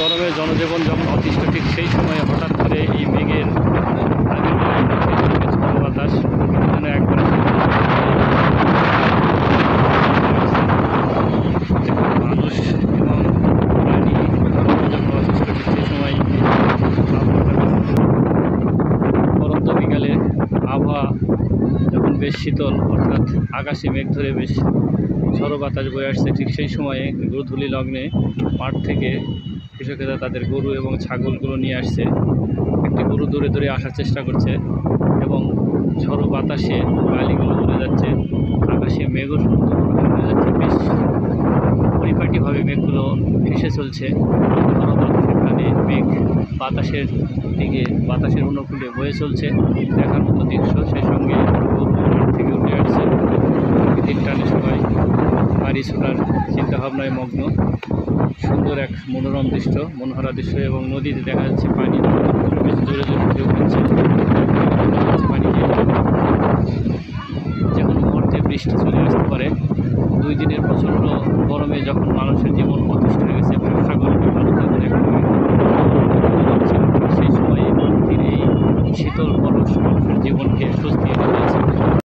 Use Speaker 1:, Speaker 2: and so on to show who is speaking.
Speaker 1: গরমে জনজীবন যখন অতিষ্ঠ, ঠিক সেই সময়ে হঠাৎ করে এই মেঘের আগের ঝড়ো বাতাস যেন একবারে মানুষ এবং প্রাণী যখন অতিষ্ঠ, ঠিক সেই সময় পরন্ত বিকালে আবহাওয়া যখন বেশ শীতল, অর্থাৎ আকাশে মেঘ ধরে বেশ ঝড়ো বাতাস বয়ে আসছে, ঠিক সেই সময়ে গোধূলি লগ্নে মাঠ থেকে কৃষকেরা তাদের গরু এবং ছাগলগুলো নিয়ে আসছে। একটি গরু দৌড়ে দৌড়ে আসার চেষ্টা করছে এবং ঝড়ো বাতাসে গালিগুলো উড়ে যাচ্ছে, আকাশে মেঘও উড়ে যাচ্ছে, বেশ পরিপাটিভাবে মেঘগুলো ভেসে চলছে। ঝড়ো বাতাসের কারণে মেঘ বাতাসের দিকে, বাতাসের অনুকূলে বয়ে চলছে, দেখার মতো দৃশ্য। সেই সঙ্গে গরু মাঠ থেকে উঠে আসছে, প্রকৃতির টানে সবাই বাড়ি ছোটার চিন্তাভাবনায় মগ্ন। সুন্দর এক মনোরম দৃশ্য, মনোহরা দৃশ্য। এবং নদীতে দেখা যাচ্ছে পানি বেশ জোরে জোরে ঢেউ উঠছে, পানিতে যে কোনো মুহূর্তে বৃষ্টি চলে আসতে পারে। 2 দিনের প্রচণ্ড গরমে যখন মানুষের জীবন অতিষ্ঠ হয়ে গেছে,